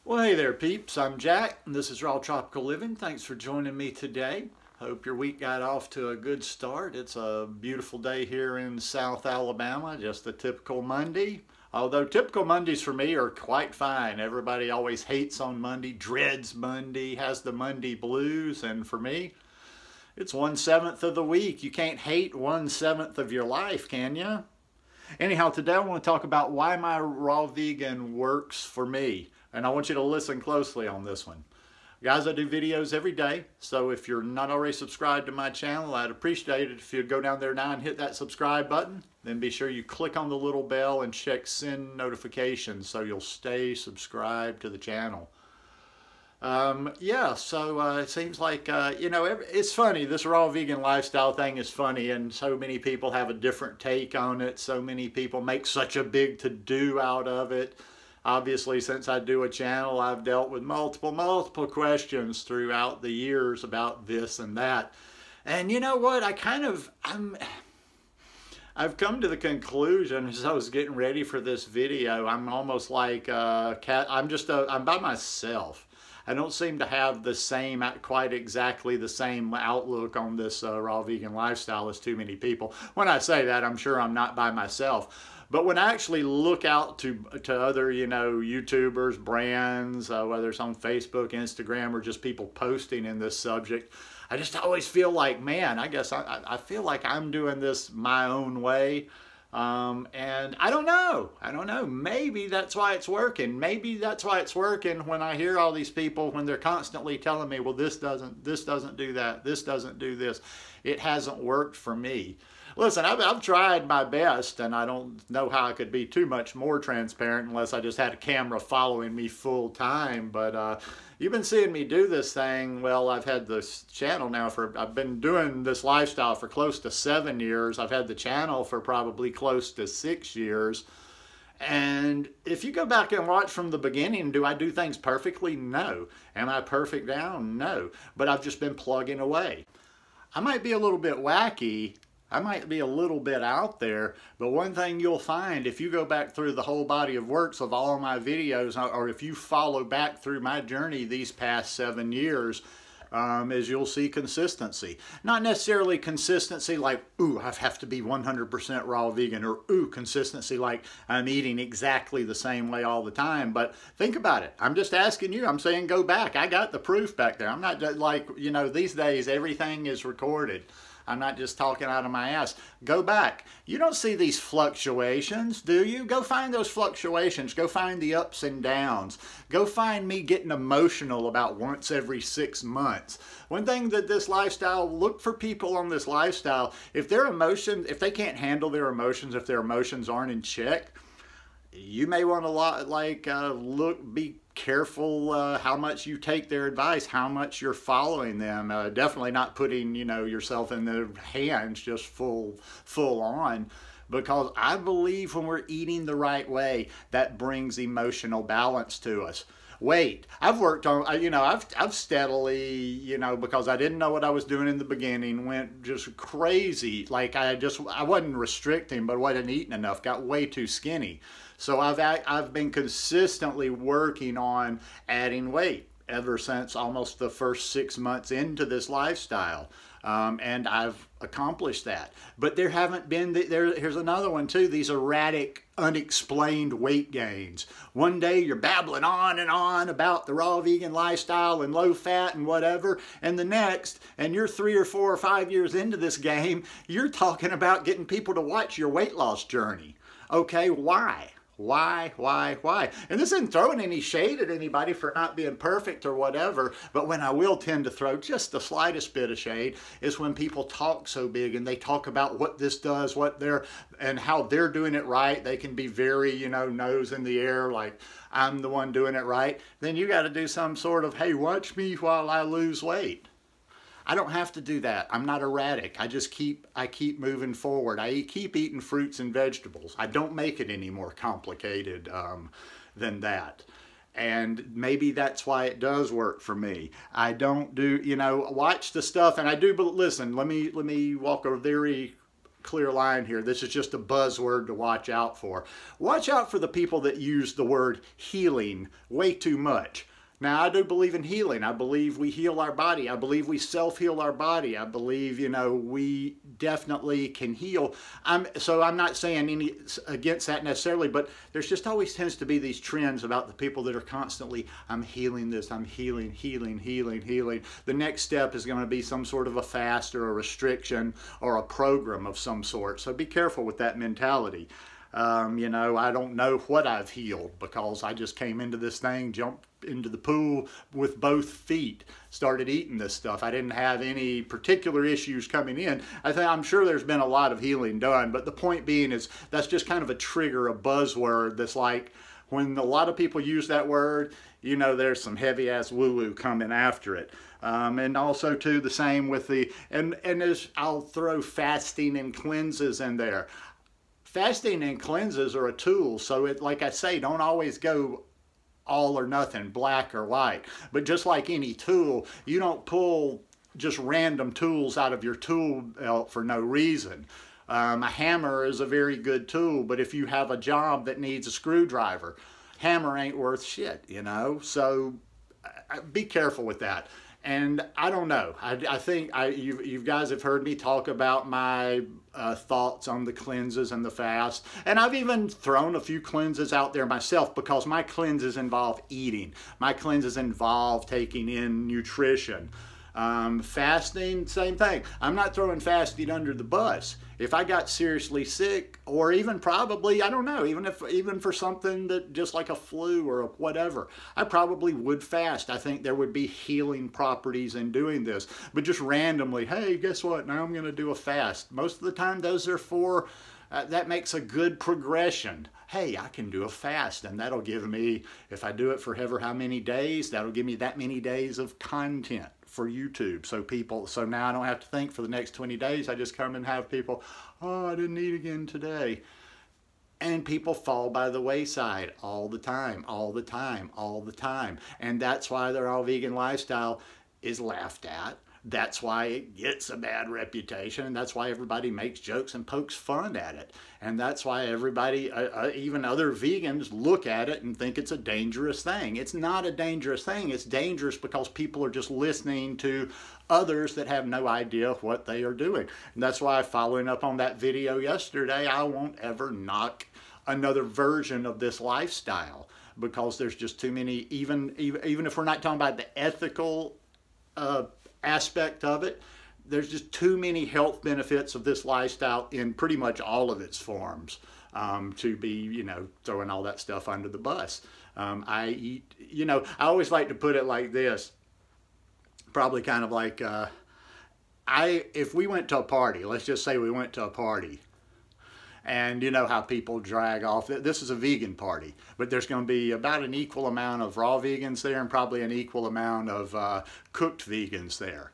Well, hey there, peeps. I'm Jack, and this is Raw Tropical Living. Thanks for joining me today. Hope your week got off to a good start. It's a beautiful day here in South Alabama, just a typical Monday. Although typical Mondays for me are quite fine. Everybody always hates on Monday, dreads Monday, has the Monday blues, and for me, it's 1/7 of the week. You can't hate 1/7 of your life, can you? Anyhow, today I want to talk about why my raw vegan works for me. And I want you to listen closely on this one. Guys, I do videos every day, so if you're not already subscribed to my channel, I'd appreciate it if you'd go down there now and hit that subscribe button. Then be sure you click on the little bell and check send notifications so you'll stay subscribed to the channel. It seems like, it's funny. This raw vegan lifestyle thing is funny, and so many people have a different take on it. So many people make such a big to-do out of it. Obviously, since I do a channel, I've dealt with multiple questions throughout the years about this and that. And you know what? I've come to the conclusion as I was getting ready for this video, I'm almost like a cat. I'm by myself. I don't seem to have the same, quite exactly the same outlook on this raw vegan lifestyle as too many people. When I say that, I'm sure I'm not by myself. But when I actually look out to other, YouTubers, brands, whether it's on Facebook, Instagram, or just people posting in this subject, I just always feel like, man, I guess I feel like I'm doing this my own way. And I don't know. Maybe that's why it's working. Maybe that's why it's working when I hear all these people, when they're constantly telling me, well, this doesn't do that, this doesn't do this. It hasn't worked for me. Listen, I've tried my best, and I don't know how I could be too much more transparent unless I just had a camera following me full time. But you've been seeing me do this thing. Well, I've had this channel now I've been doing this lifestyle for close to 7 years. I've had the channel for probably close to 6 years. And if you go back and watch from the beginning, do I do things perfectly? No. Am I perfect now? No. But I've just been plugging away. I might be a little bit wacky. I might be a little bit out there, but one thing you'll find if you go back through the whole body of works of all my videos, or if you follow back through my journey these past 7 years, is you'll see consistency. Not necessarily consistency like, ooh, I have to be 100% raw vegan, or ooh, consistency like I'm eating exactly the same way all the time. But think about it. I'm just asking you. I'm saying go back. I got the proof back there. I'm not like, these days everything is recorded. I'm not just talking out of my ass. Go back. You don't see these fluctuations, do you? Go find those fluctuations. Go find the ups and downs. Go find me getting emotional about once every 6 months. One thing that this lifestyle, look for people on this lifestyle, if they can't handle their emotions, if their emotions aren't in check, you may want to be careful how much you take their advice, how much you're following them. Definitely not putting yourself in their hands just full on, because I believe when we're eating the right way, that brings emotional balance to us. Weight. I've worked on, I've steadily, because I didn't know what I was doing in the beginning, went just crazy. Like I wasn't restricting, but wasn't eating enough, got way too skinny. So I've been consistently working on adding weight ever since almost the first 6 months into this lifestyle. And I've accomplished that. But there haven't been, here's another one too, these erratic, unexplained weight gains. One day you're babbling on and on about the raw vegan lifestyle and low fat and whatever, and the next, and you're 3 or 4 or 5 years into this game, you're talking about getting people to watch your weight loss journey. Okay, why? Why? And this isn't throwing any shade at anybody for not being perfect or whatever, but when I will tend to throw just the slightest bit of shade is when people talk so big and they talk about what this does, and how they're doing it right. They can be very, nose in the air, like I'm the one doing it right. Then you got to do some sort of, hey, watch me while I lose weight. I don't have to do that. I'm not erratic. I keep moving forward. I keep eating fruits and vegetables. I don't make it any more complicated than that. And maybe that's why it does work for me. I don't do, watch the stuff, and I do, but listen, let me walk a very clear line here. This is just a buzzword to watch out for. Watch out for the people that use the word healing way too much. Now, I do believe in healing. I believe we heal our body. I believe we self-heal our body. I believe, you know, we definitely can heal. So I'm not saying any against that necessarily, but there's just always tends to be these trends about the people that are constantly, I'm healing this, I'm healing, healing, healing, healing. The next step is going to be some sort of a fast or a restriction or a program of some sort. So be careful with that mentality. You know, I don't know what I've healed because I just came into this thing, jumped into the pool with both feet, started eating this stuff. I didn't have any particular issues coming in. I'm sure there's been a lot of healing done, but the point being is that's just kind of a trigger, a buzzword that's like, when a lot of people use that word, you know, there's some heavy ass woo-woo coming after it. And also too, the same with the, and as I'll throw fasting and cleanses in there. Fasting and cleanses are a tool, so it, like I say, don't always go all or nothing, black or white. But just like any tool, you don't pull just random tools out of your tool belt for no reason. A hammer is a very good tool, but if you have a job that needs a screwdriver, hammer ain't worth shit, you know? So be careful with that. And I don't know. I think you guys have heard me talk about my thoughts on the cleanses and the fast. And I've even thrown a few cleanses out there myself because my cleanses involve eating. My cleanses involve taking in nutrition. Fasting, same thing. I'm not throwing fasting under the bus. If I got seriously sick, or even probably, I don't know, even for something that just like a flu or a whatever, I probably would fast. I think there would be healing properties in doing this. But just randomly, hey, guess what? Now I'm going to do a fast. Most of the time, those are for, that makes a good progression. Hey, I can do a fast, and that'll give me, if I do it for ever how many days, that'll give me that many days of content for YouTube. So now I don't have to think for the next 20 days. I just come and have people, oh, I didn't eat again today. And people fall by the wayside all the time, all the time, all the time. And that's why their all vegan lifestyle is laughed at. That's why it gets a bad reputation, and that's why everybody makes jokes and pokes fun at it. And that's why everybody, even other vegans, look at it and think it's a dangerous thing. It's not a dangerous thing. It's dangerous because people are just listening to others that have no idea what they are doing. And that's why, following up on that video yesterday, I won't ever knock another version of this lifestyle because there's just too many, even if we're not talking about the ethical aspect of it, there's just too many health benefits of this lifestyle in pretty much all of its forms to be, you know, throwing all that stuff under the bus. I eat, you know, I always like to put it like this, probably kind of like, if we went to a party, let's just say we went to a party, and you know how people drag off. This is a vegan party, but there's going to be about an equal amount of raw vegans there and probably an equal amount of cooked vegans there.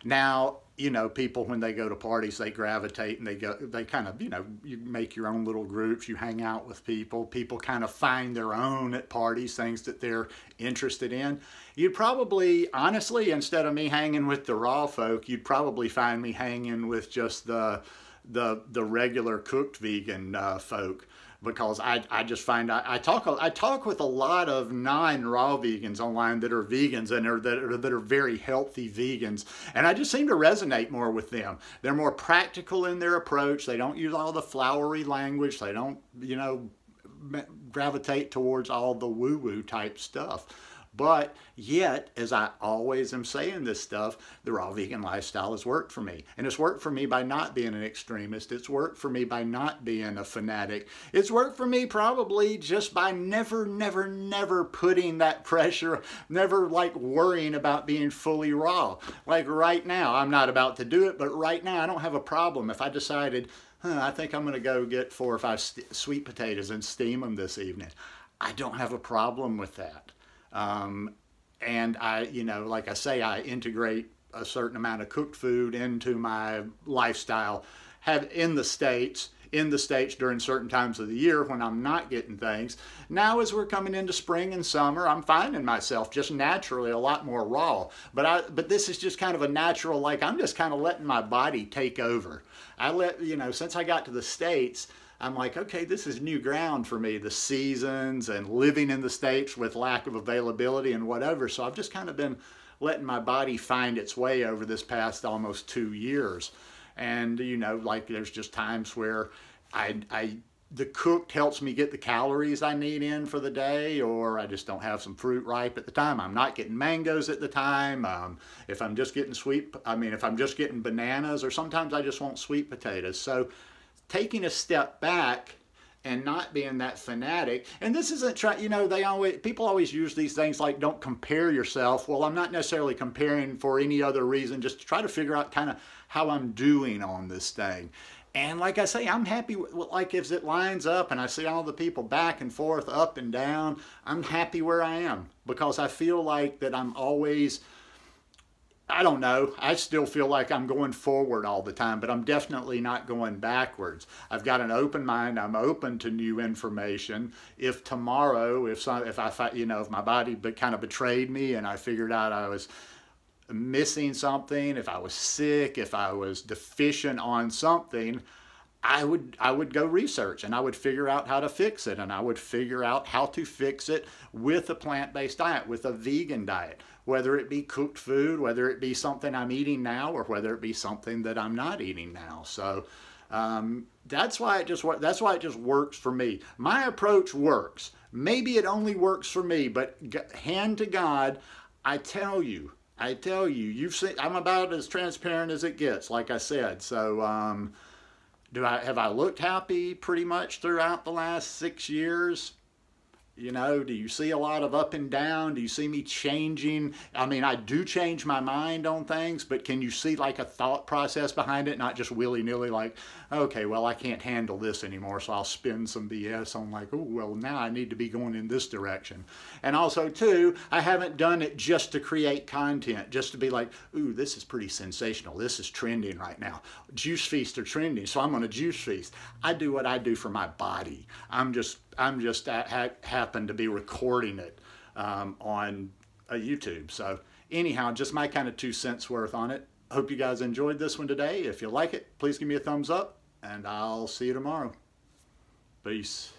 Now, you know, people, when they go to parties, they gravitate and they kind of, you know, you make your own little groups, you hang out with people. People kind of find their own at parties, things that they're interested in. You'd probably, honestly, instead of me hanging with the raw folk, you'd probably find me hanging with just the regular cooked vegan folk, because I just find I talk with a lot of non-raw vegans online that are vegans and that are very healthy vegans, and I just seem to resonate more with them. They're more practical in their approach. They don't use all the flowery language. They don't, you know, gravitate towards all the woo-woo type stuff. But yet, as I always am saying this stuff, the raw vegan lifestyle has worked for me. And it's worked for me by not being an extremist. It's worked for me by not being a fanatic. It's worked for me probably just by never putting that pressure, never like worrying about being fully raw. Like right now, I'm not about to do it, but right now I don't have a problem. If I decided, I think I'm going to go get 4 or 5 sweet potatoes and steam them this evening, I don't have a problem with that. And I, you know, like I say, I integrate a certain amount of cooked food into my lifestyle. Have in the States during certain times of the year when I'm not getting things. Now, as we're coming into spring and summer, I'm finding myself just naturally a lot more raw. But this is just kind of a natural, like I'm just kind of letting my body take over. you know, since I got to the States, I'm like, okay, this is new ground for me, the seasons and living in the States with lack of availability and whatever. So I've just kind of been letting my body find its way over this past almost 2 years. And, you know, like there's just times where the cooked helps me get the calories I need in for the day, or I just don't have some fruit ripe at the time. I'm not getting mangoes at the time. If I'm just getting if I'm just getting bananas, or sometimes I just want sweet potatoes. So taking a step back and not being that fanatic. And this isn't you know, people always use these things like, don't compare yourself. Well, I'm not necessarily comparing for any other reason, just to try to figure out kind of how I'm doing on this thing. And like I say, I'm happy with, like, if it lines up and I see all the people back and forth, up and down, I'm happy where I am, because I feel like that I'm always, I don't know, I still feel like I'm going forward all the time, but I'm definitely not going backwards. I've got an open mind. I'm open to new information. If tomorrow, if my body kind of betrayed me and I figured out I was missing something, if I was sick, if I was deficient on something, I would go research and I would figure out how to fix it, and I would figure out how to fix it with a plant-based diet, with a vegan diet, whether it be cooked food, whether it be something I'm eating now, or whether it be something that I'm not eating now. So that's why it just works for me. My approach works. Maybe it only works for me, but hand to God, I tell you, you've seen, I'm about as transparent as it gets, like I said. So have I looked happy pretty much throughout the last 6 years? You know, do you see a lot of up and down? Do you see me changing? I mean, I do change my mind on things, but can you see like a thought process behind it? Not just willy-nilly like, okay, well, I can't handle this anymore, so I'll spin some BS on like, oh, well, now I need to be going in this direction. And also, too, I haven't done it just to create content, just to be like, ooh, this is pretty sensational. This is trending right now. Juice feasts are trending, so I'm on a juice feast. I do what I do for my body. I'm just happen to be recording it on a YouTube. So anyhow, just my kind of 2 cents worth on it. Hope you guys enjoyed this one today. If you like it, please give me a thumbs up, and I'll see you tomorrow. Peace.